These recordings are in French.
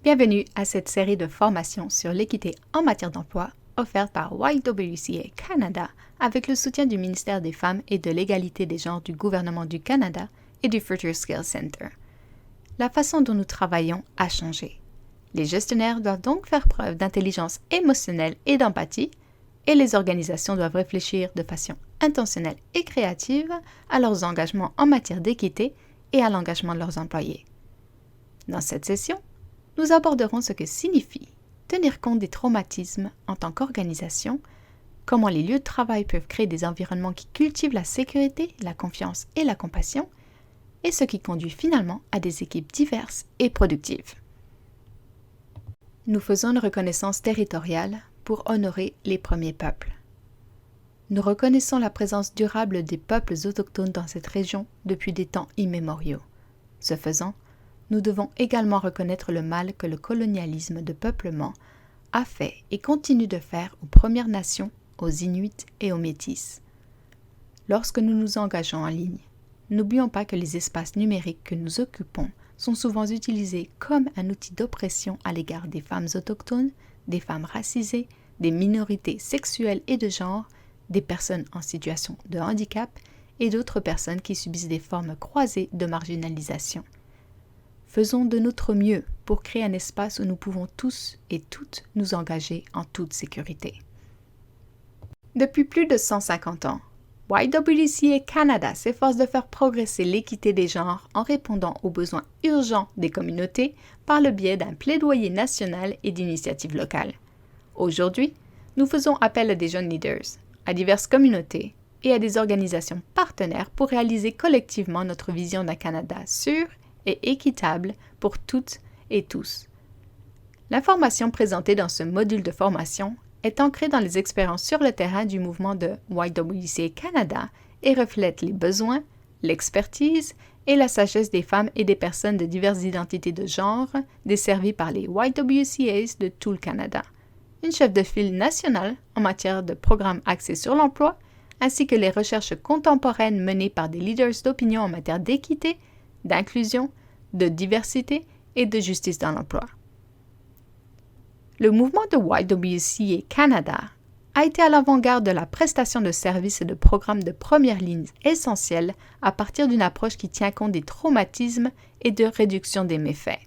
Bienvenue à cette série de formations sur l'équité en matière d'emploi offerte par YWCA Canada avec le soutien du ministère des Femmes et de l'égalité des genres du gouvernement du Canada et du Future Skills Center. La façon dont nous travaillons a changé. Les gestionnaires doivent donc faire preuve d'intelligence émotionnelle et d'empathie, et les organisations doivent réfléchir de façon intentionnelle et créative à leurs engagements en matière d'équité et à l'engagement de leurs employés. Dans cette session, nous aborderons ce que signifie tenir compte des traumatismes en tant qu'organisation, comment les lieux de travail peuvent créer des environnements qui cultivent la sécurité, la confiance et la compassion, et ce qui conduit finalement à des équipes diverses et productives. Nous faisons une reconnaissance territoriale pour honorer les premiers peuples. Nous reconnaissons la présence durable des peuples autochtones dans cette région depuis des temps immémoriaux. Ce faisant, nous devons également reconnaître le mal que le colonialisme de peuplement a fait et continue de faire aux Premières Nations, aux Inuits et aux Métis. Lorsque nous nous engageons en ligne, n'oublions pas que les espaces numériques que nous occupons sont souvent utilisés comme un outil d'oppression à l'égard des femmes autochtones, des femmes racisées, des minorités sexuelles et de genre, des personnes en situation de handicap et d'autres personnes qui subissent des formes croisées de marginalisation. Faisons de notre mieux pour créer un espace où nous pouvons tous et toutes nous engager en toute sécurité. Depuis plus de 150 ans, YWCA Canada s'efforce de faire progresser l'équité des genres en répondant aux besoins urgents des communautés par le biais d'un plaidoyer national et d'initiatives locales. Aujourd'hui, nous faisons appel à des jeunes leaders, à diverses communautés et à des organisations partenaires pour réaliser collectivement notre vision d'un Canada sûr et équitable pour toutes et tous. L'information présentée dans ce module de formation est ancrée dans les expériences sur le terrain du mouvement de YWCA Canada et reflète les besoins, l'expertise et la sagesse des femmes et des personnes de diverses identités de genre desservies par les YWCAs de tout le Canada, une chef de file nationale en matière de programmes axés sur l'emploi, ainsi que les recherches contemporaines menées par des leaders d'opinion en matière d'équité, d'inclusion, de diversité et de justice dans l'emploi. Le mouvement de YWCA Canada a été à l'avant-garde de la prestation de services et de programmes de première ligne essentiels à partir d'une approche qui tient compte des traumatismes et de réduction des méfaits.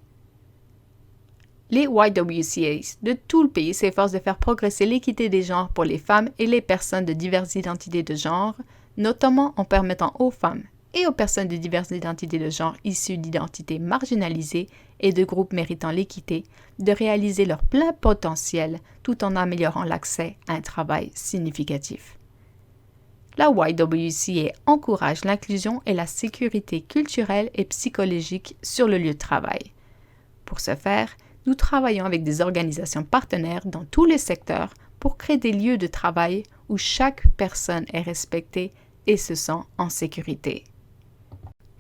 Les YWCAs de tout le pays s'efforcent de faire progresser l'équité des genres pour les femmes et les personnes de diverses identités de genre, notamment en permettant aux femmes et aux personnes de diverses identités de genre issues d'identités marginalisées et de groupes méritant l'équité de réaliser leur plein potentiel tout en améliorant l'accès à un travail significatif. La YWCA encourage l'inclusion et la sécurité culturelle et psychologique sur le lieu de travail. Pour ce faire, nous travaillons avec des organisations partenaires dans tous les secteurs pour créer des lieux de travail où chaque personne est respectée et se sent en sécurité.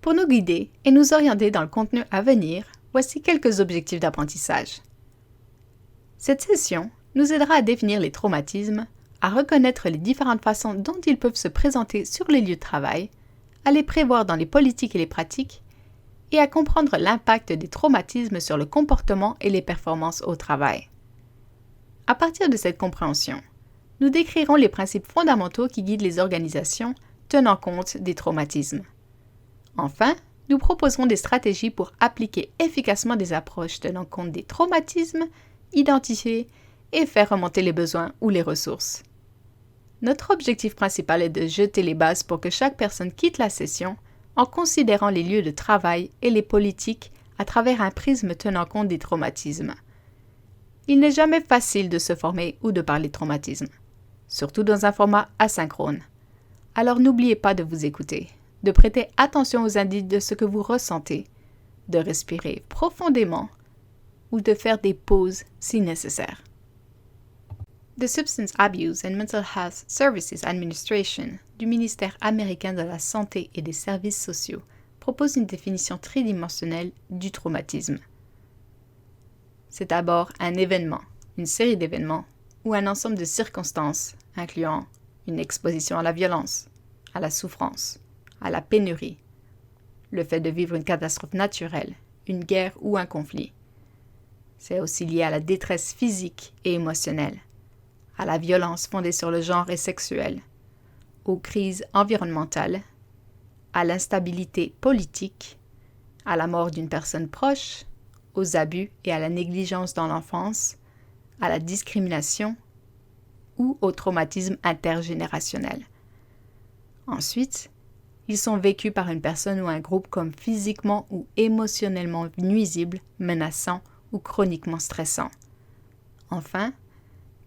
Pour nous guider et nous orienter dans le contenu à venir, voici quelques objectifs d'apprentissage. Cette session nous aidera à définir les traumatismes, à reconnaître les différentes façons dont ils peuvent se présenter sur les lieux de travail, à les prévoir dans les politiques et les pratiques, et à comprendre l'impact des traumatismes sur le comportement et les performances au travail. À partir de cette compréhension, nous décrirons les principes fondamentaux qui guident les organisations tenant compte des traumatismes. Enfin, nous proposerons des stratégies pour appliquer efficacement des approches tenant compte des traumatismes, identifier et faire remonter les besoins ou les ressources. Notre objectif principal est de jeter les bases pour que chaque personne quitte la session en considérant les lieux de travail et les politiques à travers un prisme tenant compte des traumatismes. Il n'est jamais facile de se former ou de parler de traumatisme, surtout dans un format asynchrone. Alors n'oubliez pas de vous écouter, de prêter attention aux indices de ce que vous ressentez, de respirer profondément ou de faire des pauses si nécessaire. The Substance Abuse and Mental Health Services Administration du ministère américain de la Santé et des Services sociaux propose une définition tridimensionnelle du traumatisme. C'est d'abord un événement, une série d'événements ou un ensemble de circonstances incluant une exposition à la violence, à la souffrance, à la pénurie, le fait de vivre une catastrophe naturelle, une guerre ou un conflit. C'est aussi lié à la détresse physique et émotionnelle, à la violence fondée sur le genre et sexuelle, aux crises environnementales, à l'instabilité politique, à la mort d'une personne proche, aux abus et à la négligence dans l'enfance, à la discrimination ou au traumatisme intergénérationnel. Ensuite, ils sont vécus par une personne ou un groupe comme physiquement ou émotionnellement nuisibles, menaçants ou chroniquement stressants. Enfin,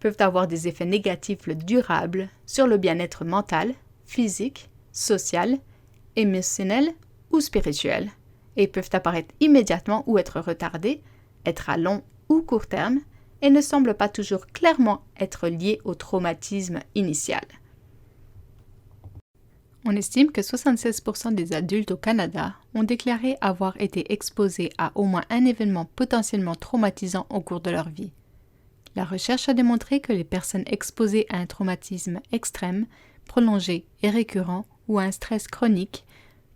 peuvent avoir des effets négatifs durables sur le bien-être mental, physique, social, émotionnel ou spirituel, et peuvent apparaître immédiatement ou être retardés, être à long ou court terme, et ne semblent pas toujours clairement être liés au traumatisme initial. On estime que 76% des adultes au Canada ont déclaré avoir été exposés à au moins un événement potentiellement traumatisant au cours de leur vie. La recherche a démontré que les personnes exposées à un traumatisme extrême, prolongé et récurrent ou à un stress chronique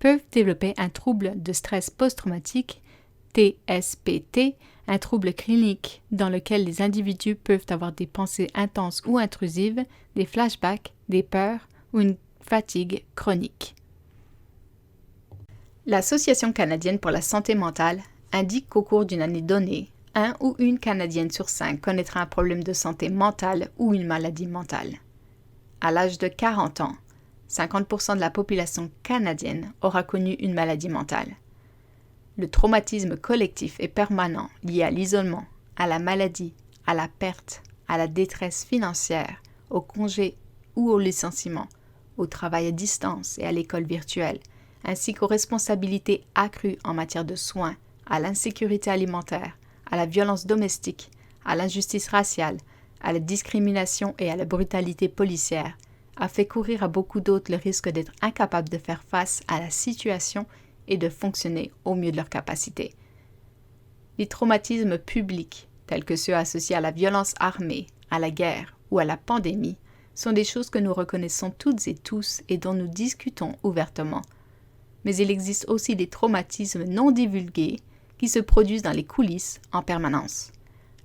peuvent développer un trouble de stress post-traumatique, TSPT, un trouble clinique dans lequel les individus peuvent avoir des pensées intenses ou intrusives, des flashbacks, des peurs ou une fatigue chronique. L'Association canadienne pour la santé mentale indique qu'au cours d'une année donnée, 1 ou une Canadienne sur 5 connaîtra un problème de santé mentale ou une maladie mentale. À l'âge de 40 ans, 50% de la population canadienne aura connu une maladie mentale. Le traumatisme collectif est permanent lié à l'isolement, à la maladie, à la perte, à la détresse financière, au congé ou au licenciement, au travail à distance et à l'école virtuelle, ainsi qu'aux responsabilités accrues en matière de soins, à l'insécurité alimentaire, à la violence domestique, à l'injustice raciale, à la discrimination et à la brutalité policière, a fait courir à beaucoup d'autres le risque d'être incapables de faire face à la situation et de fonctionner au mieux de leur capacité. Les traumatismes publics, tels que ceux associés à la violence armée, à la guerre ou à la pandémie, sont des choses que nous reconnaissons toutes et tous et dont nous discutons ouvertement. Mais il existe aussi des traumatismes non divulgués qui se produisent dans les coulisses en permanence.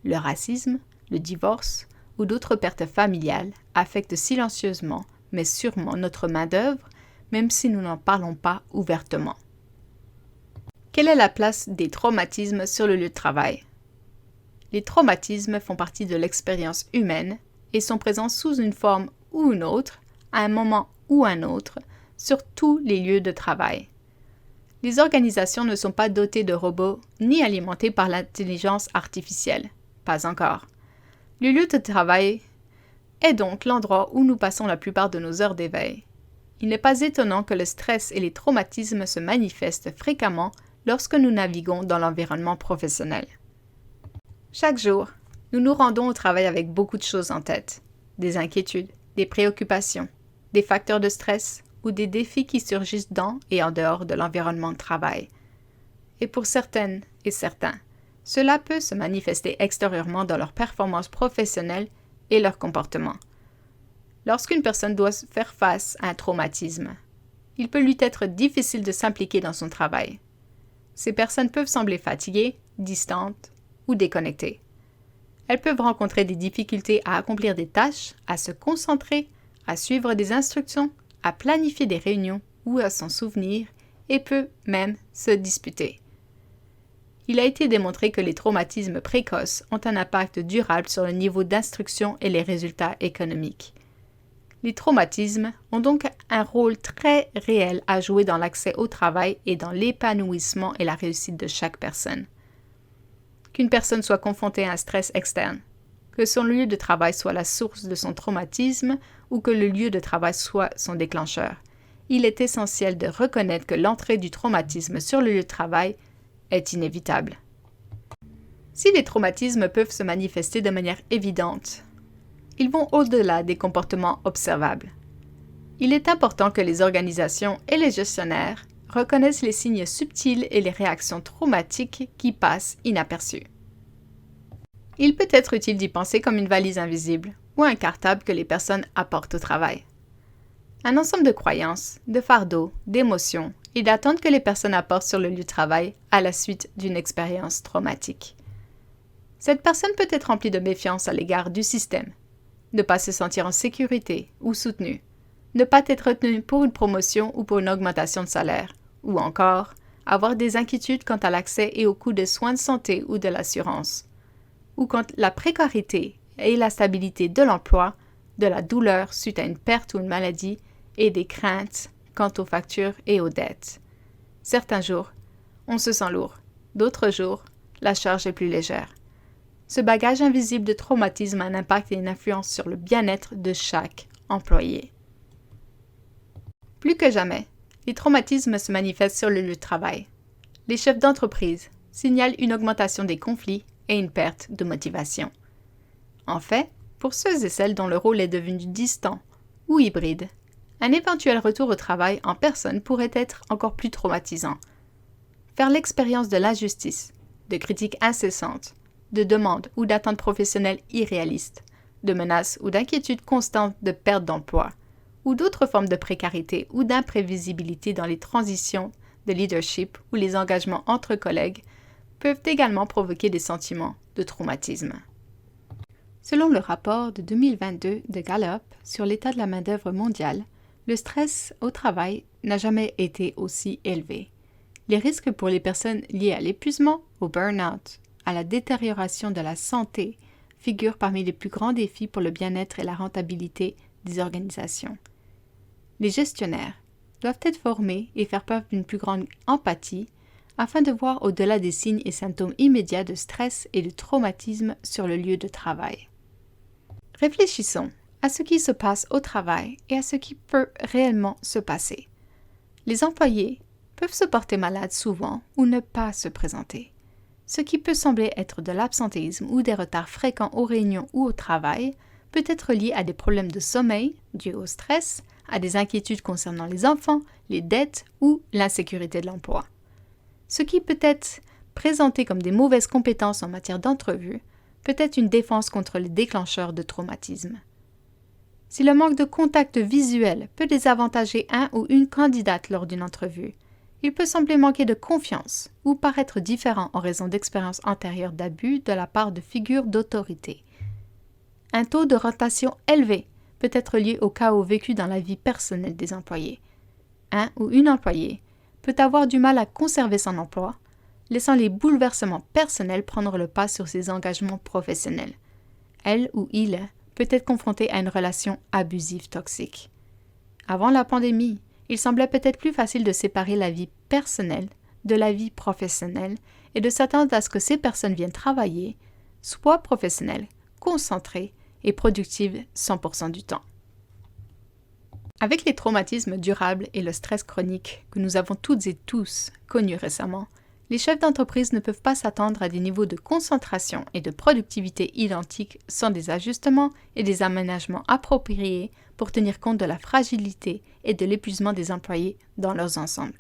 Le racisme, le divorce ou d'autres pertes familiales affectent silencieusement mais sûrement notre main-d'œuvre, même si nous n'en parlons pas ouvertement. Quelle est la place des traumatismes sur le lieu de travail? Les traumatismes font partie de l'expérience humaine et sont présents sous une forme ou une autre, à un moment ou un autre, sur tous les lieux de travail. Les organisations ne sont pas dotées de robots ni alimentées par l'intelligence artificielle. Pas encore. Le lieu de travail est donc l'endroit où nous passons la plupart de nos heures d'éveil. Il n'est pas étonnant que le stress et les traumatismes se manifestent fréquemment lorsque nous naviguons dans l'environnement professionnel. Chaque jour, nous nous rendons au travail avec beaucoup de choses en tête, des inquiétudes, des préoccupations, des facteurs de stress ou des défis qui surgissent dans et en dehors de l'environnement de travail. Et pour certaines et certains, cela peut se manifester extérieurement dans leur performance professionnelle et leur comportement. Lorsqu'une personne doit faire face à un traumatisme, il peut lui être difficile de s'impliquer dans son travail. Ces personnes peuvent sembler fatiguées, distantes ou déconnectées. Elles peuvent rencontrer des difficultés à accomplir des tâches, à se concentrer, à suivre des instructions, à planifier des réunions ou à s'en souvenir et peut même se disputer. Il a été démontré que les traumatismes précoces ont un impact durable sur le niveau d'instruction et les résultats économiques. Les traumatismes ont donc un rôle très réel à jouer dans l'accès au travail et dans l'épanouissement et la réussite de chaque personne. Qu'une personne soit confrontée à un stress externe, que son lieu de travail soit la source de son traumatisme ou que le lieu de travail soit son déclencheur, il est essentiel de reconnaître que l'entrée du traumatisme sur le lieu de travail est inévitable. Si les traumatismes peuvent se manifester de manière évidente, ils vont au-delà des comportements observables. Il est important que les organisations et les gestionnaires reconnaissent les signes subtils et les réactions traumatiques qui passent inaperçues. Il peut être utile d'y penser comme une valise invisible ou un cartable que les personnes apportent au travail. Un ensemble de croyances, de fardeaux, d'émotions et d'attentes que les personnes apportent sur le lieu de travail à la suite d'une expérience traumatique. Cette personne peut être remplie de méfiance à l'égard du système, ne pas se sentir en sécurité ou soutenue, ne pas être retenu pour une promotion ou pour une augmentation de salaire, ou encore avoir des inquiétudes quant à l'accès et au coût des soins de santé ou de l'assurance, ou quant à la précarité et la stabilité de l'emploi, de la douleur suite à une perte ou une maladie et des craintes quant aux factures et aux dettes. Certains jours, on se sent lourd, d'autres jours, la charge est plus légère. Ce bagage invisible de traumatisme a un impact et une influence sur le bien-être de chaque employé. Plus que jamais, les traumatismes se manifestent sur le lieu de travail. Les chefs d'entreprise signalent une augmentation des conflits et une perte de motivation. En fait, pour ceux et celles dont le rôle est devenu distant ou hybride, un éventuel retour au travail en personne pourrait être encore plus traumatisant. Faire l'expérience de l'injustice, de critiques incessantes, de demandes ou d'attentes professionnelles irréalistes, de menaces ou d'inquiétudes constantes de perte d'emploi, ou d'autres formes de précarité ou d'imprévisibilité dans les transitions de leadership ou les engagements entre collègues peuvent également provoquer des sentiments de traumatisme. Selon le rapport de 2022 de Gallup sur l'état de la main-d'œuvre mondiale, le stress au travail n'a jamais été aussi élevé. Les risques pour les personnes liés à l'épuisement, au burn-out, à la détérioration de la santé figurent parmi les plus grands défis pour le bien-être et la rentabilité des organisations. Les gestionnaires doivent être formés et faire preuve d'une plus grande empathie afin de voir au-delà des signes et symptômes immédiats de stress et de traumatisme sur le lieu de travail. Réfléchissons à ce qui se passe au travail et à ce qui peut réellement se passer. Les employés peuvent se porter malades souvent ou ne pas se présenter. Ce qui peut sembler être de l'absentéisme ou des retards fréquents aux réunions ou au travail peut être lié à des problèmes de sommeil dus au stress, à des inquiétudes concernant les enfants, les dettes ou l'insécurité de l'emploi. Ce qui peut être présenté comme des mauvaises compétences en matière d'entrevue peut être une défense contre les déclencheurs de traumatisme. Si le manque de contact visuel peut désavantager un ou une candidate lors d'une entrevue, il peut sembler manquer de confiance ou paraître différent en raison d'expériences antérieures d'abus de la part de figures d'autorité. Un taux de rotation élevé peut être lié au chaos vécu dans la vie personnelle des employés. Un ou une employée peut avoir du mal à conserver son emploi, laissant les bouleversements personnels prendre le pas sur ses engagements professionnels. Elle ou il peut être confronté à une relation abusive toxique. Avant la pandémie, il semblait peut-être plus facile de séparer la vie personnelle de la vie professionnelle et de s'attendre à ce que ces personnes viennent travailler, soit professionnelles, concentrées et productives 100% du temps. Avec les traumatismes durables et le stress chronique que nous avons toutes et tous connus récemment, les chefs d'entreprise ne peuvent pas s'attendre à des niveaux de concentration et de productivité identiques sans des ajustements et des aménagements appropriés pour tenir compte de la fragilité et de l'épuisement des employés dans leurs ensembles.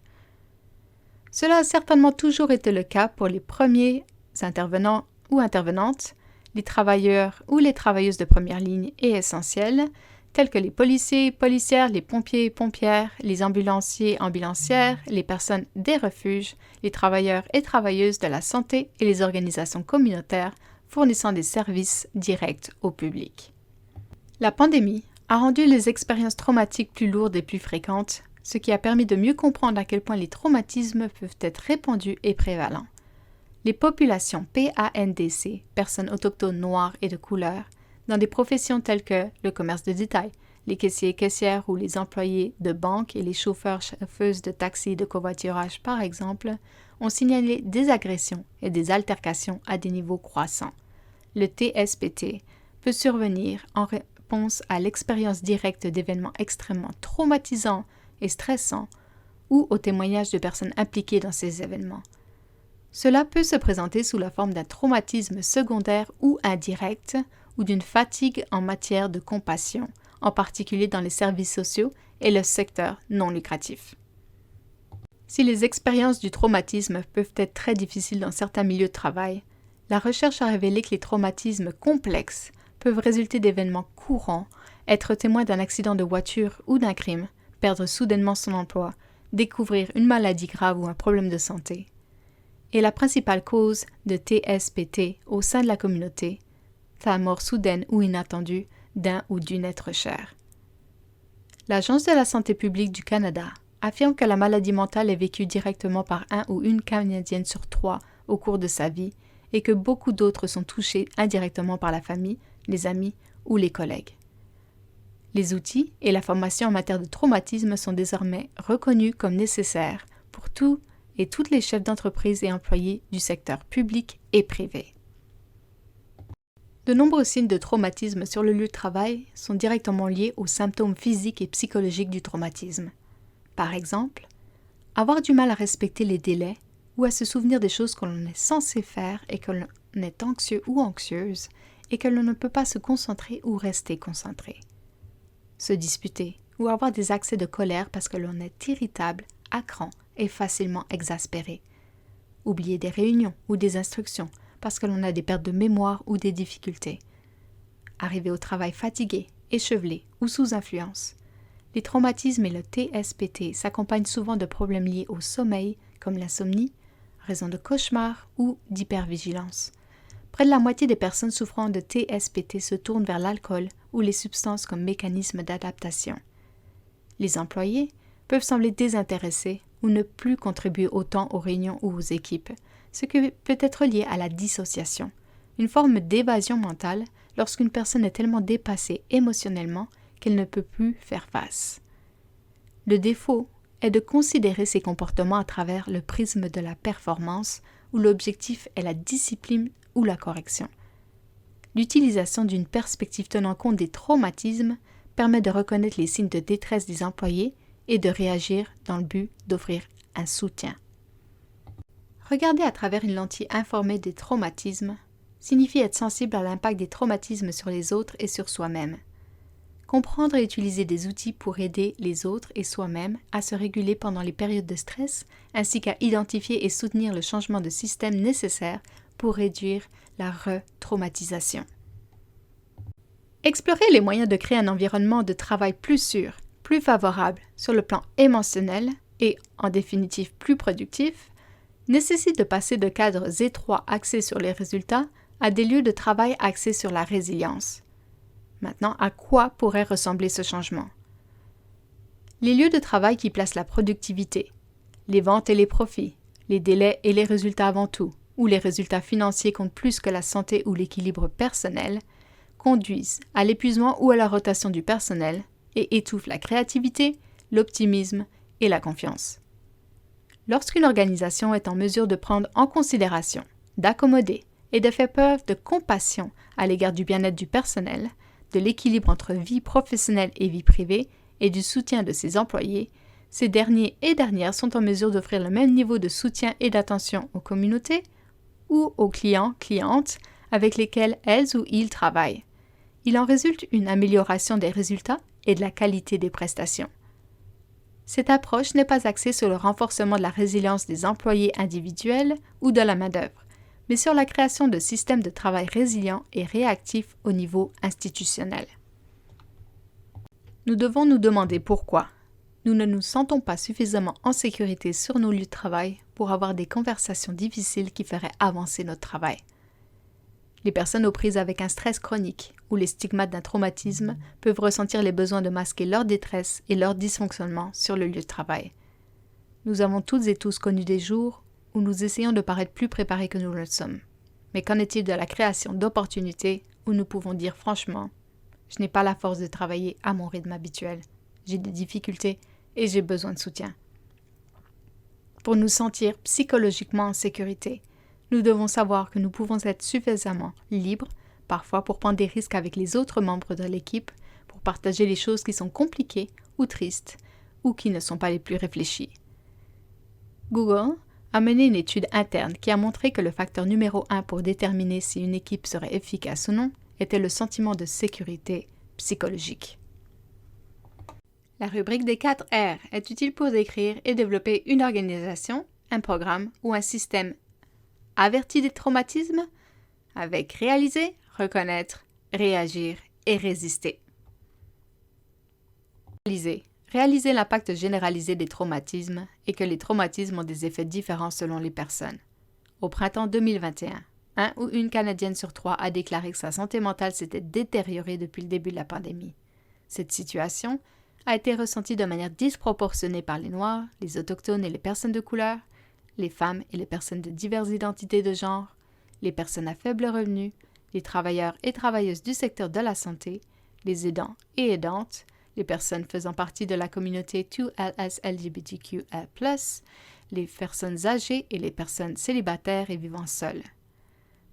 Cela a certainement toujours été le cas pour les premiers intervenants ou intervenantes, les travailleurs ou les travailleuses de première ligne et essentiels, tels que les policiers, policières, les pompiers, pompières, les ambulanciers, ambulancières, les personnes des refuges, les travailleurs et travailleuses de la santé et les organisations communautaires fournissant des services directs au public. La pandémie a rendu les expériences traumatiques plus lourdes et plus fréquentes, ce qui a permis de mieux comprendre à quel point les traumatismes peuvent être répandus et prévalents. Les populations PANDC, personnes autochtones noires et de couleur, dans des professions telles que le commerce de détail, les caissiers et caissières ou les employés de banque et les chauffeurs-chauffeuses de taxis et de covoiturage par exemple, ont signalé des agressions et des altercations à des niveaux croissants. Le TSPT peut survenir en réponse à l'expérience directe d'événements extrêmement traumatisants et stressants ou aux témoignages de personnes impliquées dans ces événements. Cela peut se présenter sous la forme d'un traumatisme secondaire ou indirect ou d'une fatigue en matière de compassion, en particulier dans les services sociaux et le secteur non lucratif. Si les expériences du traumatisme peuvent être très difficiles dans certains milieux de travail, la recherche a révélé que les traumatismes complexes peuvent résulter d'événements courants, être témoin d'un accident de voiture ou d'un crime, perdre soudainement son emploi, découvrir une maladie grave ou un problème de santé. est la principale cause de TSPT au sein de la communauté, la mort soudaine ou inattendue d'un ou d'une être cher. L'Agence de la santé publique du Canada affirme que la maladie mentale est vécue directement par un ou une Canadienne sur 3 au cours de sa vie et que beaucoup d'autres sont touchés indirectement par la famille, les amis ou les collègues. Les outils et la formation en matière de traumatisme sont désormais reconnus comme nécessaires pour tous et toutes les chefs d'entreprise et employés du secteur public et privé. De nombreux signes de traumatisme sur le lieu de travail sont directement liés aux symptômes physiques et psychologiques du traumatisme. Par exemple, avoir du mal à respecter les délais ou à se souvenir des choses que l'on est censé faire et que l'on est anxieux ou anxieuse et que l'on ne peut pas se concentrer ou rester concentré. Se disputer ou avoir des accès de colère parce que l'on est irritable, à cran et facilement exaspéré. Oublier des réunions ou des instructions parce que l'on a des pertes de mémoire ou des difficultés. Arriver au travail fatigué, échevelé ou sous influence. Les traumatismes et le TSPT s'accompagnent souvent de problèmes liés au sommeil, comme l'insomnie, raison de cauchemars ou d'hypervigilance. Près de la moitié des personnes souffrant de TSPT se tournent vers l'alcool ou les substances comme mécanisme d'adaptation. Les employés peuvent sembler désintéressés ou ne plus contribuer autant aux réunions ou aux équipes, ce qui peut être lié à la dissociation, une forme d'évasion mentale lorsqu'une personne est tellement dépassée émotionnellement qu'elle ne peut plus faire face. Le défaut est de considérer ces comportements à travers le prisme de la performance où l'objectif est la discipline ou la correction. L'utilisation d'une perspective tenant compte des traumatismes permet de reconnaître les signes de détresse des employés et de réagir dans le but d'offrir un soutien. Regarder à travers une lentille informée des traumatismes signifie être sensible à l'impact des traumatismes sur les autres et sur soi-même. Comprendre et utiliser des outils pour aider les autres et soi-même à se réguler pendant les périodes de stress, ainsi qu'à identifier et soutenir le changement de système nécessaire pour réduire la retraumatisation. Explorer les moyens de créer un environnement de travail plus sûr, plus favorable sur le plan émotionnel et, en définitive, plus productif, nécessite de passer de cadres étroits axés sur les résultats à des lieux de travail axés sur la résilience. Maintenant, à quoi pourrait ressembler ce changement? Les lieux de travail qui placent la productivité, les ventes et les profits, les délais et les résultats avant tout, où les résultats financiers comptent plus que la santé ou l'équilibre personnel, conduisent à l'épuisement ou à la rotation du personnel et étouffent la créativité, l'optimisme et la confiance. Lorsqu'une organisation est en mesure de prendre en considération, d'accommoder et de faire preuve de compassion à l'égard du bien-être du personnel, de l'équilibre entre vie professionnelle et vie privée et du soutien de ses employés, ces derniers et dernières sont en mesure d'offrir le même niveau de soutien et d'attention aux communautés ou aux clients, clientes avec lesquels elles ou ils travaillent. Il en résulte une amélioration des résultats et de la qualité des prestations. Cette approche n'est pas axée sur le renforcement de la résilience des employés individuels ou de la main-d'œuvre, mais sur la création de systèmes de travail résilients et réactifs au niveau institutionnel. Nous devons nous demander pourquoi nous ne nous sentons pas suffisamment en sécurité sur nos lieux de travail pour avoir des conversations difficiles qui feraient avancer notre travail. Les personnes aux prises avec un stress chronique ou les stigmates d'un traumatisme peuvent ressentir les besoins de masquer leur détresse et leur dysfonctionnement sur le lieu de travail. Nous avons toutes et tous connu des jours où nous essayons de paraître plus préparés que nous le sommes. Mais qu'en est-il de la création d'opportunités où nous pouvons dire franchement « Je n'ai pas la force de travailler à mon rythme habituel, j'ai des difficultés et j'ai besoin de soutien ». Pour nous sentir psychologiquement en sécurité, nous devons savoir que nous pouvons être suffisamment libres, parfois pour prendre des risques avec les autres membres de l'équipe, pour partager les choses qui sont compliquées ou tristes, ou qui ne sont pas les plus réfléchies. Google a mené une étude interne qui a montré que le facteur numéro 1 pour déterminer si une équipe serait efficace ou non était le sentiment de sécurité psychologique. La rubrique des 4 R est utile pour décrire et développer une organisation, un programme ou un système averti des traumatismes avec réaliser, reconnaître, réagir et résister. Réaliser l'impact généralisé des traumatismes et que les traumatismes ont des effets différents selon les personnes. Au printemps 2021, un ou une Canadienne sur 3 a déclaré que sa santé mentale s'était détériorée depuis le début de la pandémie. Cette situation a été ressentie de manière disproportionnée par les Noirs, les Autochtones et les personnes de couleur, les femmes et les personnes de diverses identités de genre, les personnes à faible revenu, les travailleurs et travailleuses du secteur de la santé, les aidants et aidantes, les personnes faisant partie de la communauté 2LS LGBTQA+, les personnes âgées et les personnes célibataires et vivant seules.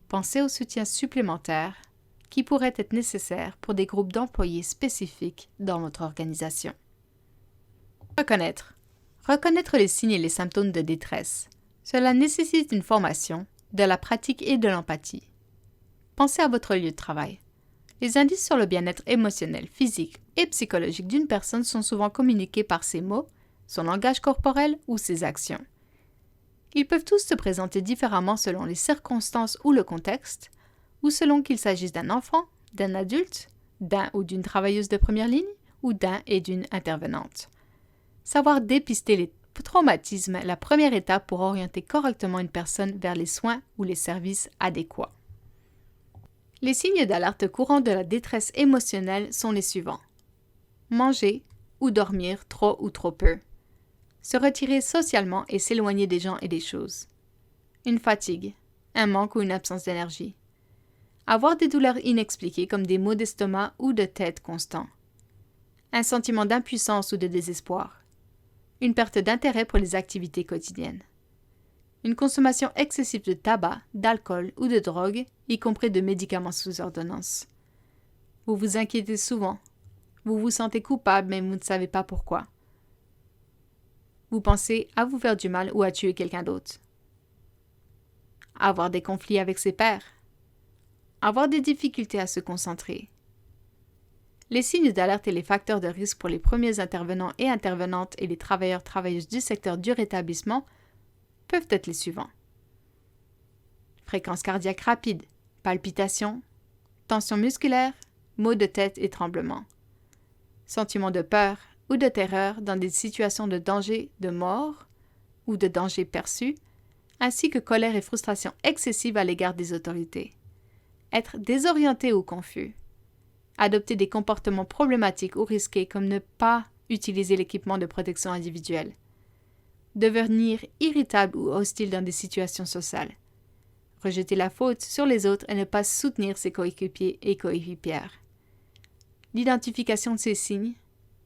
Pensez au soutien supplémentaire qui pourrait être nécessaire pour des groupes d'employés spécifiques dans votre organisation. Reconnaître. Reconnaître les signes et les symptômes de détresse. Cela nécessite une formation, de la pratique et de l'empathie. Pensez à votre lieu de travail. Les indices sur le bien-être émotionnel, physique et psychologique d'une personne sont souvent communiqués par ses mots, son langage corporel ou ses actions. Ils peuvent tous se présenter différemment selon les circonstances ou le contexte, ou selon qu'il s'agisse d'un enfant, d'un adulte, d'un ou d'une travailleuse de première ligne, ou d'un et d'une intervenante. Savoir dépister les traumatismes est la première étape pour orienter correctement une personne vers les soins ou les services adéquats. Les signes d'alerte courants de la détresse émotionnelle sont les suivants. Manger ou dormir trop ou trop peu. Se retirer socialement et s'éloigner des gens et des choses. Une fatigue, un manque ou une absence d'énergie. Avoir des douleurs inexpliquées comme des maux d'estomac ou de tête constants. Un sentiment d'impuissance ou de désespoir. Une perte d'intérêt pour les activités quotidiennes. Une consommation excessive de tabac, d'alcool ou de drogue, y compris de médicaments sous ordonnance. Vous vous inquiétez souvent. Vous vous sentez coupable mais vous ne savez pas pourquoi. Vous pensez à vous faire du mal ou à tuer quelqu'un d'autre. Avoir des conflits avec ses pairs. Avoir des difficultés à se concentrer. Les signes d'alerte et les facteurs de risque pour les premiers intervenants et intervenantes et les travailleurs-travailleuses du secteur du rétablissement peuvent être les suivants. Fréquence cardiaque rapide, palpitations, tension musculaire, maux de tête et tremblements. Sentiment de peur ou de terreur dans des situations de danger de mort ou de danger perçu, ainsi que colère et frustration excessive à l'égard des autorités. Être désorienté ou confus. Adopter des comportements problématiques ou risqués comme ne pas utiliser l'équipement de protection individuelle. Devenir irritable ou hostile dans des situations sociales. Rejeter la faute sur les autres et ne pas soutenir ses coéquipiers et coéquipières. L'identification de ces signes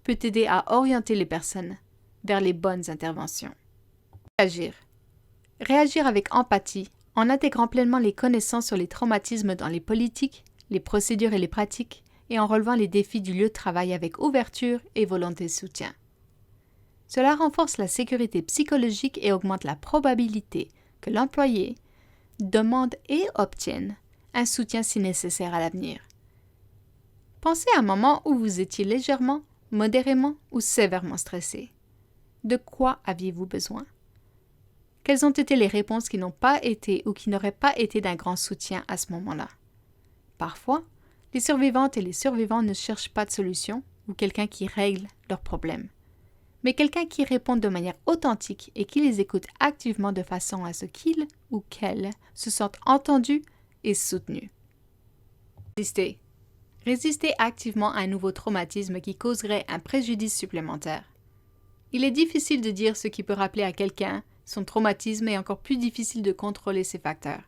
peut aider à orienter les personnes vers les bonnes interventions. Réagir. Réagir avec empathie en intégrant pleinement les connaissances sur les traumatismes dans les politiques, les procédures et les pratiques et en relevant les défis du lieu de travail avec ouverture et volonté de soutien. Cela renforce la sécurité psychologique et augmente la probabilité que l'employé demande et obtienne un soutien si nécessaire à l'avenir. Pensez à un moment où vous étiez légèrement, modérément ou sévèrement stressé. De quoi aviez-vous besoin? Quelles ont été les réponses qui n'ont pas été ou qui n'auraient pas été d'un grand soutien à ce moment-là? Parfois, les survivantes et les survivants ne cherchent pas de solution ou quelqu'un qui règle leurs problèmes, mais quelqu'un qui répond de manière authentique et qui les écoute activement de façon à ce qu'ils ou qu'elles se sentent entendus et soutenus. Résister. Résister activement à un nouveau traumatisme qui causerait un préjudice supplémentaire. Il est difficile de dire ce qui peut rappeler à quelqu'un son traumatisme et encore plus difficile de contrôler ces facteurs.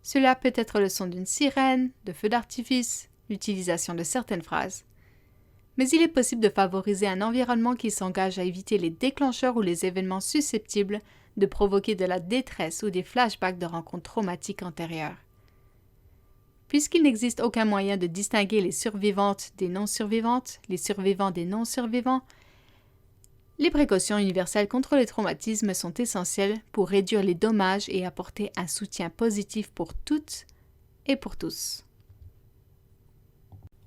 Cela peut être le son d'une sirène, de feux d'artifice, l'utilisation de certaines phrases. Mais il est possible de favoriser un environnement qui s'engage à éviter les déclencheurs ou les événements susceptibles de provoquer de la détresse ou des flashbacks de rencontres traumatiques antérieures. Puisqu'il n'existe aucun moyen de distinguer les survivantes des non-survivantes, les survivants des non-survivants, les précautions universelles contre les traumatismes sont essentielles pour réduire les dommages et apporter un soutien positif pour toutes et pour tous.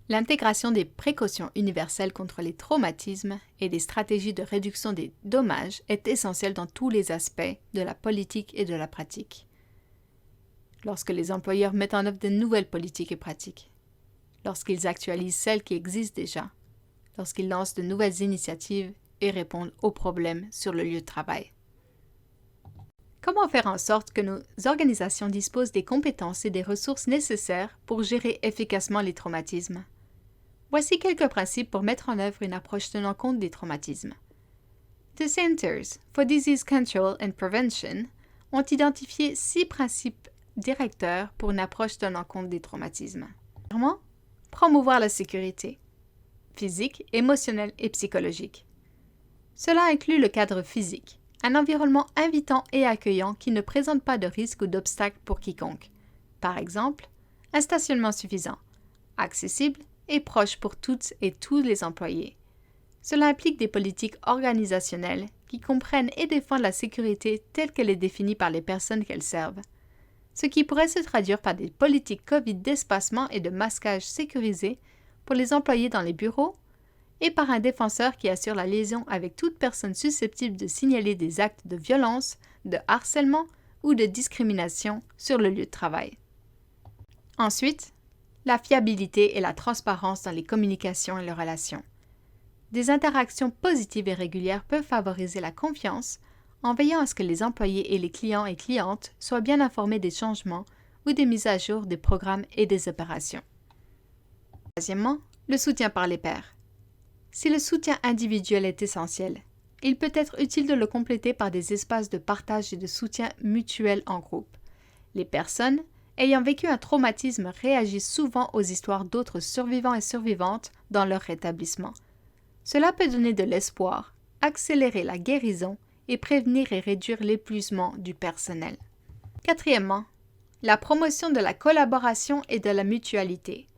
L'intégration des précautions universelles contre les traumatismes et des stratégies de réduction des dommages est essentielle dans tous les aspects de la politique et de la pratique. Lorsque les employeurs mettent en œuvre de nouvelles politiques et pratiques, lorsqu'ils actualisent celles qui existent déjà, lorsqu'ils lancent de nouvelles initiatives et répondent aux problèmes sur le lieu de travail. Comment faire en sorte que nos organisations disposent des compétences et des ressources nécessaires pour gérer efficacement les traumatismes? Voici quelques principes pour mettre en œuvre une approche tenant compte des traumatismes. The Centers for Disease Control and Prevention ont identifié 6 principes directeurs pour une approche tenant compte des traumatismes. Premièrement, promouvoir la sécurité physique, émotionnelle et psychologique. Cela inclut le cadre physique, un environnement invitant et accueillant qui ne présente pas de risques ou d'obstacles pour quiconque. Par exemple, un stationnement suffisant, accessible et proche pour toutes et tous les employés. Cela implique des politiques organisationnelles qui comprennent et défendent la sécurité telle qu'elle est définie par les personnes qu'elles servent, ce qui pourrait se traduire par des politiques COVID d'espacement et de masquage sécurisés pour les employés dans les bureaux et par un défenseur qui assure la liaison avec toute personne susceptible de signaler des actes de violence, de harcèlement ou de discrimination sur le lieu de travail. Ensuite, la fiabilité et la transparence dans les communications et les relations. Des interactions positives et régulières peuvent favoriser la confiance en veillant à ce que les employés et les clients et clientes soient bien informés des changements ou des mises à jour des programmes et des opérations. Troisièmement, le soutien par les pairs. Si le soutien individuel est essentiel, il peut être utile de le compléter par des espaces de partage et de soutien mutuel en groupe. Les personnes ayant vécu un traumatisme réagissent souvent aux histoires d'autres survivants et survivantes dans leur rétablissement. Cela peut donner de l'espoir, accélérer la guérison et prévenir et réduire l'épuisement du personnel. Quatrièmement, la promotion de la collaboration et de la mutualité.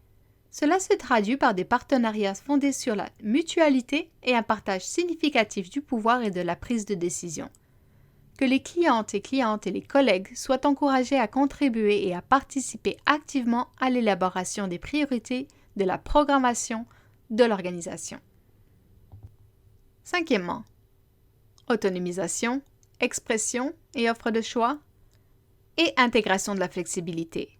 Cela se traduit par des partenariats fondés sur la mutualité et un partage significatif du pouvoir et de la prise de décision. Que les clientes et les collègues soient encouragés à contribuer et à participer activement à l'élaboration des priorités de la programmation de l'organisation. Cinquièmement, autonomisation, expression et offre de choix et intégration de la flexibilité.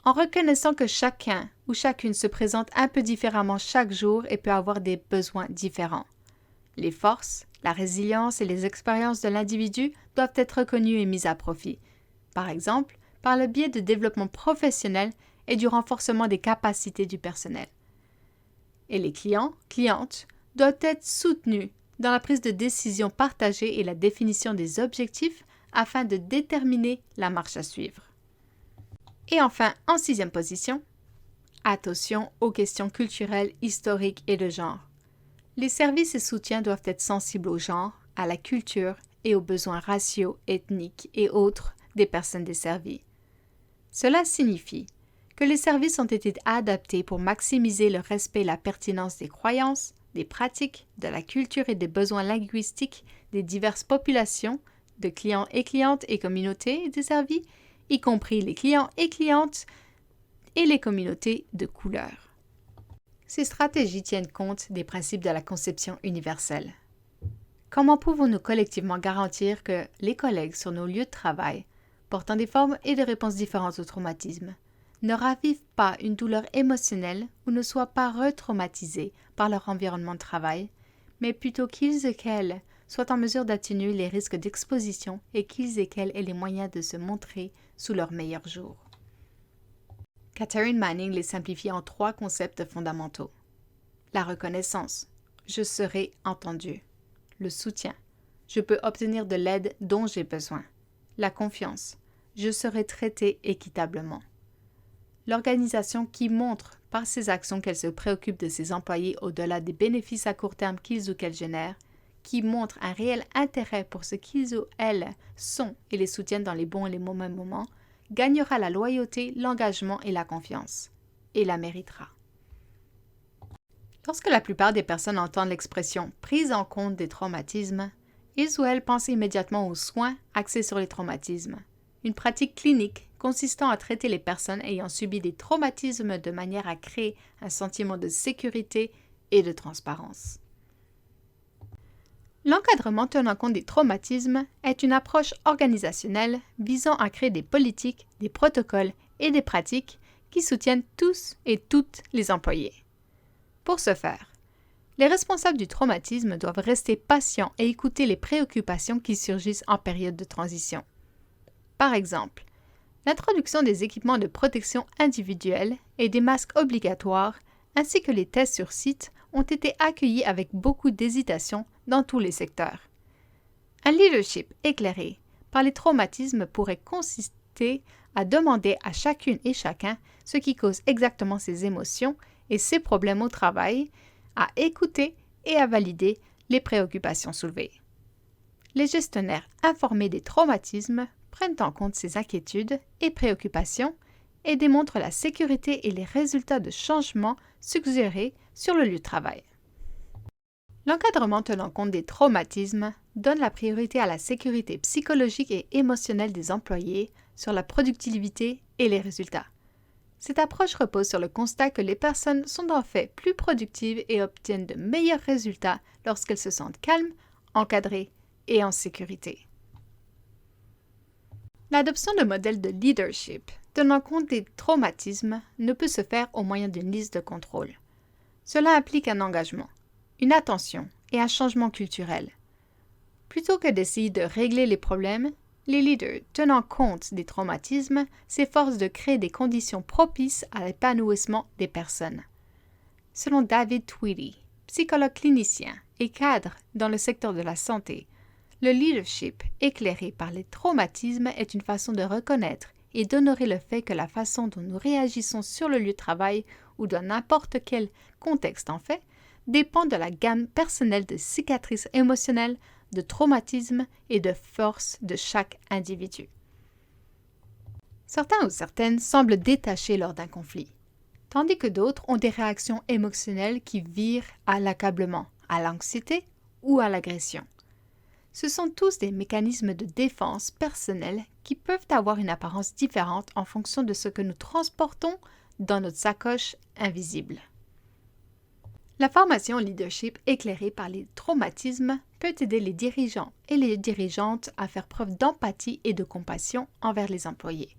En reconnaissant que chacun ou chacune se présente un peu différemment chaque jour et peut avoir des besoins différents. Les forces, la résilience et les expériences de l'individu doivent être reconnues et mises à profit, par exemple par le biais de développement professionnel et du renforcement des capacités du personnel. Et les clientes doivent être soutenus dans la prise de décision partagée et la définition des objectifs afin de déterminer la marche à suivre. Et enfin, en 6e position, attention aux questions culturelles, historiques et de genre. Les services et soutiens doivent être sensibles au genre, à la culture et aux besoins raciaux, ethniques et autres des personnes desservies. Cela signifie que les services ont été adaptés pour maximiser le respect et la pertinence des croyances, des pratiques, de la culture et des besoins linguistiques des diverses populations, de clients et clientes et communautés desservies, y compris les clients et clientes et les communautés de couleur. Ces stratégies tiennent compte des principes de la conception universelle. Comment pouvons-nous collectivement garantir que les collègues sur nos lieux de travail, portant des formes et des réponses différentes au traumatisme, ne ravivent pas une douleur émotionnelle ou ne soient pas retraumatisés par leur environnement de travail, mais plutôt qu'ils et qu'elles soient en mesure d'atténuer les risques d'exposition et qu'ils et qu'elles aient les moyens de se montrer sous leur meilleur jour. Catherine Manning les simplifie en 3 concepts fondamentaux. La reconnaissance, je serai entendu. Le soutien, je peux obtenir de l'aide dont j'ai besoin. La confiance, je serai traité équitablement. L'organisation qui montre par ses actions qu'elle se préoccupe de ses employés au-delà des bénéfices à court terme qu'ils ou qu'elles génèrent, qui montre un réel intérêt pour ce qu'ils ou elles sont et les soutiennent dans les bons et les mauvais moments, gagnera la loyauté, l'engagement et la confiance, et la méritera. Lorsque la plupart des personnes entendent l'expression « prise en compte des traumatismes », ils ou elles pensent immédiatement aux soins axés sur les traumatismes, une pratique clinique consistant à traiter les personnes ayant subi des traumatismes de manière à créer un sentiment de sécurité et de transparence. L'encadrement tenant compte des traumatismes est une approche organisationnelle visant à créer des politiques, des protocoles et des pratiques qui soutiennent tous et toutes les employés. Pour ce faire, Les responsables du traumatisme doivent rester patients et écouter les préoccupations qui surgissent en période de transition. Par exemple, l'introduction des équipements de protection individuelle et des masques obligatoires, ainsi que les tests sur site, ont été accueillis avec beaucoup d'hésitation dans tous les secteurs. Un leadership éclairé par les traumatismes pourrait consister à demander à chacune et chacun ce qui cause exactement ses émotions et ses problèmes au travail, à écouter et à valider les préoccupations soulevées. Les gestionnaires informés des traumatismes prennent en compte ces inquiétudes et préoccupations et démontrent la sécurité et les résultats de changements suggérés sur le lieu de travail. L'encadrement tenant compte des traumatismes donne la priorité à la sécurité psychologique et émotionnelle des employés sur la productivité et les résultats. Cette approche repose sur le constat que les personnes sont en fait plus productives et obtiennent de meilleurs résultats lorsqu'elles se sentent calmes, encadrées et en sécurité. L'adoption de modèles de leadership tenant compte des traumatismes ne peut se faire au moyen d'une liste de contrôle. Cela implique un engagement, une attention et un changement culturel. Plutôt que d'essayer de régler les problèmes, les leaders tenant compte des traumatismes s'efforcent de créer des conditions propices à l'épanouissement des personnes. Selon David Tweedy, psychologue clinicien et cadre dans le secteur de la santé, le leadership éclairé par les traumatismes est une façon de reconnaître et d'honorer le fait que la façon dont nous réagissons sur le lieu de travail ou dans n'importe quel contexte en fait dépend de la gamme personnelle de cicatrices émotionnelles, de traumatismes et de force de chaque individu. Certains ou certaines semblent détachés lors d'un conflit, tandis que d'autres ont des réactions émotionnelles qui virent à l'accablement, à l'anxiété ou à l'agression. Ce sont tous des mécanismes de défense personnels qui peuvent avoir une apparence différente en fonction de ce que nous transportons dans notre sacoche invisible. La formation leadership éclairée par les traumatismes peut aider les dirigeants et les dirigeantes à faire preuve d'empathie et de compassion envers les employés,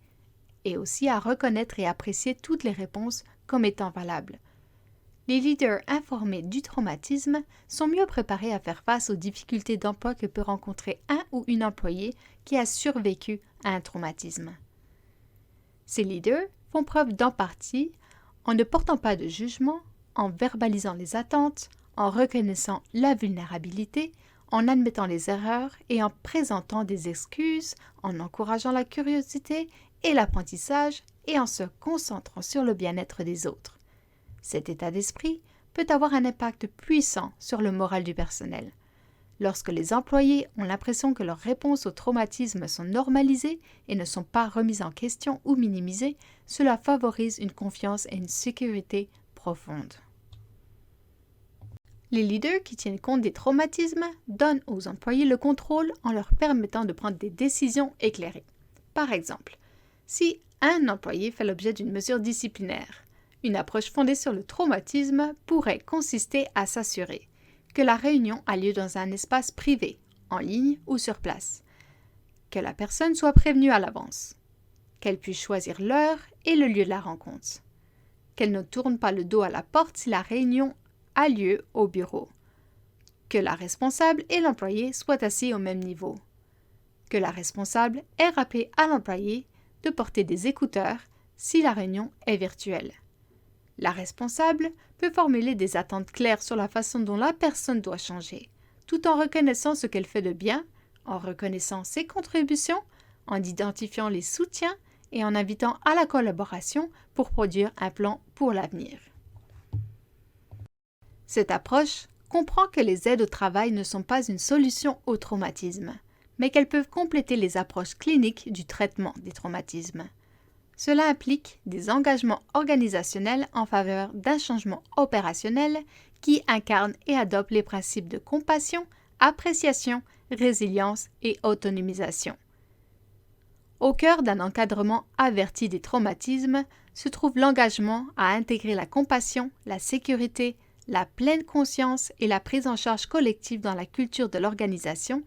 et aussi à reconnaître et apprécier toutes les réponses comme étant valables. Les leaders informés du traumatisme sont mieux préparés à faire face aux difficultés d'emploi que peut rencontrer un ou une employée qui a survécu à un traumatisme. Ces leaders font preuve d'empathie en ne portant pas de jugement, en verbalisant les attentes, en reconnaissant la vulnérabilité, en admettant les erreurs et en présentant des excuses, en encourageant la curiosité et l'apprentissage et en se concentrant sur le bien-être des autres. Cet état d'esprit peut avoir un impact puissant sur le moral du personnel. Lorsque les employés ont l'impression que leurs réponses au traumatisme sont normalisées et ne sont pas remises en question ou minimisées, cela favorise une confiance et une sécurité profonde. Les leaders qui tiennent compte des traumatismes donnent aux employés le contrôle en leur permettant de prendre des décisions éclairées. Par exemple, si un employé fait l'objet d'une mesure disciplinaire, une approche fondée sur le traumatisme pourrait consister à s'assurer que la réunion a lieu dans un espace privé, en ligne ou sur place, que la personne soit prévenue à l'avance, qu'elle puisse choisir l'heure et le lieu de la rencontre, qu'elle ne tourne pas le dos à la porte si la réunion a lieu au bureau, que la responsable et l'employé soient assis au même niveau, que la responsable ait rappelé à l'employé de porter des écouteurs si la réunion est virtuelle. La responsable peut formuler des attentes claires sur la façon dont la personne doit changer, tout en reconnaissant ce qu'elle fait de bien, en reconnaissant ses contributions, en identifiant les soutiens et en invitant à la collaboration pour produire un plan pour l'avenir. Cette approche comprend que les aides au travail ne sont pas une solution au traumatisme, mais qu'elles peuvent compléter les approches cliniques du traitement des traumatismes. Cela implique des engagements organisationnels en faveur d'un changement opérationnel qui incarne et adopte les principes de compassion, appréciation, résilience et autonomisation. Au cœur d'un encadrement averti des traumatismes se trouve l'engagement à intégrer la compassion, la sécurité, la pleine conscience et la prise en charge collective dans la culture de l'organisation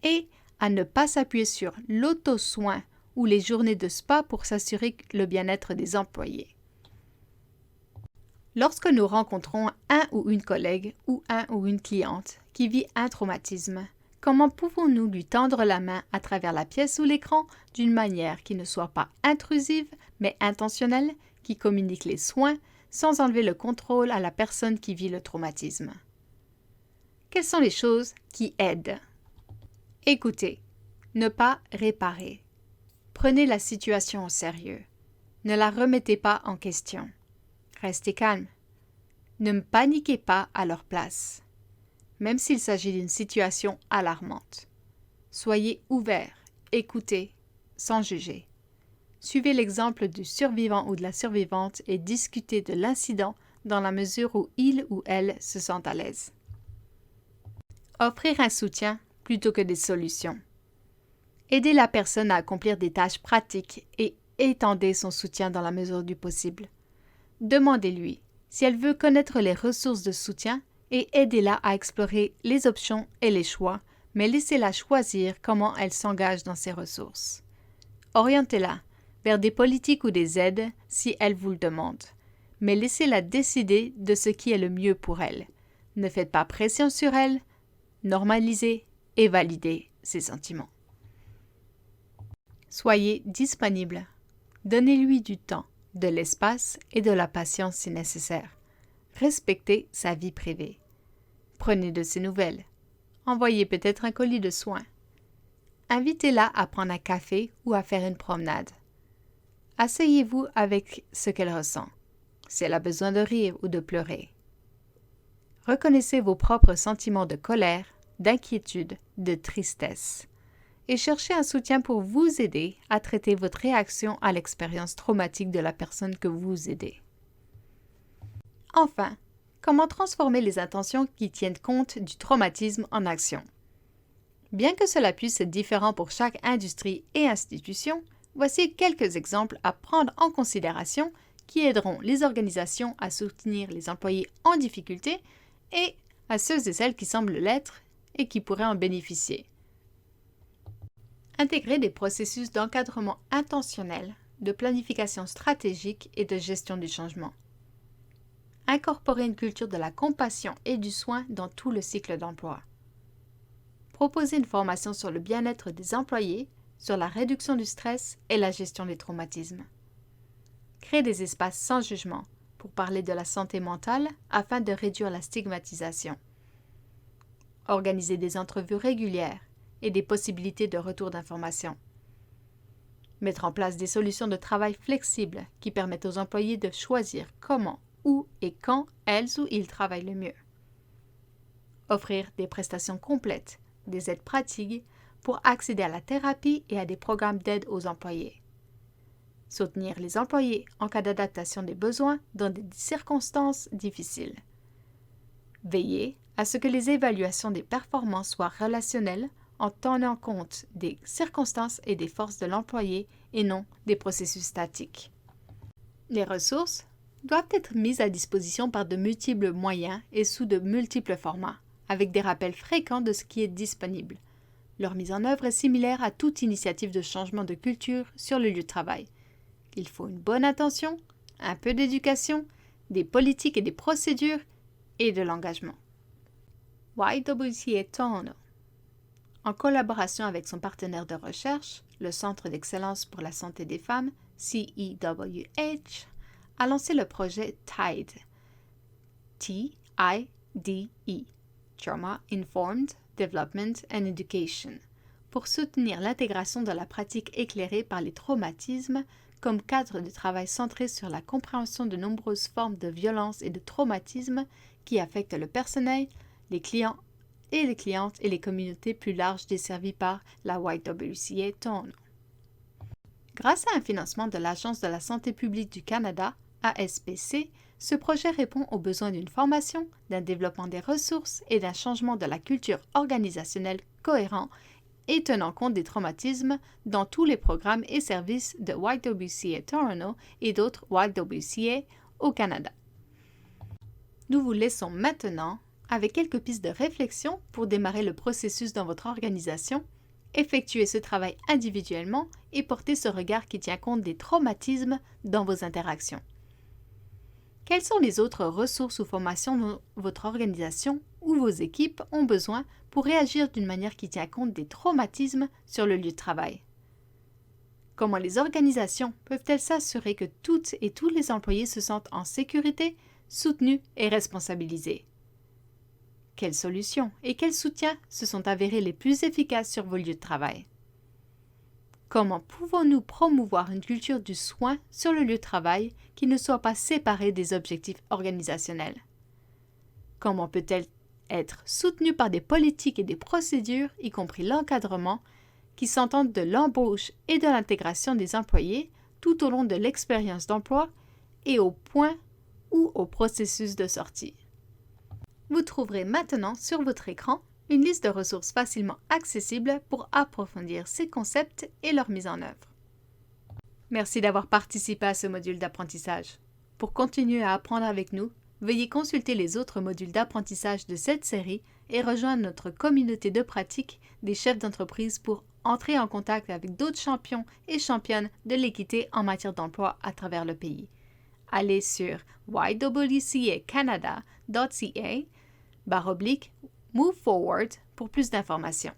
et à ne pas s'appuyer sur l'auto-soin ou les journées de spa pour s'assurer le bien-être des employés. Lorsque nous rencontrons un ou une collègue ou un ou une cliente qui vit un traumatisme, comment pouvons-nous lui tendre la main à travers la pièce ou l'écran d'une manière qui ne soit pas intrusive mais intentionnelle, qui communique les soins sans enlever le contrôle à la personne qui vit le traumatisme? Quelles sont les choses qui aident? Écoutez, ne pas réparer. Prenez la situation au sérieux. Ne la remettez pas en question. Restez calme. Ne paniquez pas à leur place, même s'il s'agit d'une situation alarmante. Soyez ouvert, écoutez, sans juger. Suivez l'exemple du survivant ou de la survivante et discutez de l'incident dans la mesure où il ou elle se sent à l'aise. Offrir un soutien plutôt que des solutions. Aidez la personne à accomplir des tâches pratiques et étendez son soutien dans la mesure du possible. Demandez-lui si elle veut connaître les ressources de soutien et aidez-la à explorer les options et les choix, mais laissez-la choisir comment elle s'engage dans ces ressources. Orientez-la vers des politiques ou des aides si elle vous le demande, mais laissez-la décider de ce qui est le mieux pour elle. Ne faites pas pression sur elle, normalisez et validez ses sentiments. Soyez disponible. Donnez-lui du temps, de l'espace et de la patience si nécessaire. Respectez sa vie privée. Prenez de ses nouvelles. Envoyez peut-être un colis de soins. Invitez-la à prendre un café ou à faire une promenade. Asseyez-vous avec ce qu'elle ressent, si elle a besoin de rire ou de pleurer. Reconnaissez vos propres sentiments de colère, d'inquiétude, de tristesse et cherchez un soutien pour vous aider à traiter votre réaction à l'expérience traumatique de la personne que vous aidez. Enfin, comment transformer les intentions qui tiennent compte du traumatisme en action? Bien que cela puisse être différent pour chaque industrie et institution, voici quelques exemples à prendre en considération qui aideront les organisations à soutenir les employés en difficulté et à ceux et celles qui semblent l'être et qui pourraient en bénéficier. Intégrer des processus d'encadrement intentionnel, de planification stratégique et de gestion du changement. Incorporer une culture de la compassion et du soin dans tout le cycle d'emploi. Proposer une formation sur le bien-être des employés, sur la réduction du stress et la gestion des traumatismes. Créer des espaces sans jugement pour parler de la santé mentale afin de réduire la stigmatisation. Organiser des entrevues régulières et des possibilités de retour d'informations. Mettre en place des solutions de travail flexibles qui permettent aux employés de choisir comment, où et quand elles ou ils travaillent le mieux. Offrir des prestations complètes, des aides pratiques pour accéder à la thérapie et à des programmes d'aide aux employés. Soutenir les employés en cas d'adaptation des besoins dans des circonstances difficiles. Veiller à ce que les évaluations des performances soient relationnelles en tenant compte des circonstances et des forces de l'employé et non des processus statiques. Les ressources doivent être mises à disposition par de multiples moyens et sous de multiples formats, avec des rappels fréquents de ce qui est disponible. Leur mise en œuvre est similaire à toute initiative de changement de culture sur le lieu de travail. Il faut une bonne attention, un peu d'éducation, des politiques et des procédures et de l'engagement. YWCA Toronto, en collaboration avec son partenaire de recherche, le Centre d'excellence pour la santé des femmes, CEWH, a lancé le projet TIDE, T-I-D-E, Trauma Informed Development and Education, pour soutenir l'intégration de la pratique éclairée par les traumatismes comme cadre de travail centré sur la compréhension de nombreuses formes de violence et de traumatisme qui affectent le personnel, les clients et les clientes et les communautés plus larges desservies par la YWCA Toronto. Grâce à un financement de l'Agence de la santé publique du Canada, ASPC, ce projet répond aux besoins d'une formation, d'un développement des ressources et d'un changement de la culture organisationnelle cohérent et tenant compte des traumatismes dans tous les programmes et services de YWCA Toronto et d'autres YWCA au Canada. Nous vous laissons maintenant avec quelques pistes de réflexion pour démarrer le processus dans votre organisation, effectuer ce travail individuellement et porter ce regard qui tient compte des traumatismes dans vos interactions. Quelles sont les autres ressources ou formations dont votre organisation ou vos équipes ont besoin pour réagir d'une manière qui tient compte des traumatismes sur le lieu de travail? Comment les organisations peuvent-elles s'assurer que toutes et tous les employés se sentent en sécurité, soutenus et responsabilisés? Quelles solutions et quels soutiens se sont avérés les plus efficaces sur vos lieux de travail? Comment pouvons-nous promouvoir une culture du soin sur le lieu de travail qui ne soit pas séparée des objectifs organisationnels? Comment peut-elle être soutenue par des politiques et des procédures, y compris l'encadrement, qui s'entendent de l'embauche et de l'intégration des employés tout au long de l'expérience d'emploi et au point ou au processus de sortie? Vous trouverez maintenant sur votre écran une liste de ressources facilement accessibles pour approfondir ces concepts et leur mise en œuvre. Merci d'avoir participé à ce module d'apprentissage. Pour continuer à apprendre avec nous, veuillez consulter les autres modules d'apprentissage de cette série et rejoindre notre communauté de pratique des chefs d'entreprise pour entrer en contact avec d'autres champions et championnes de l'équité en matière d'emploi à travers le pays. Allez sur ywcacanada.ca/move forward pour plus d'informations.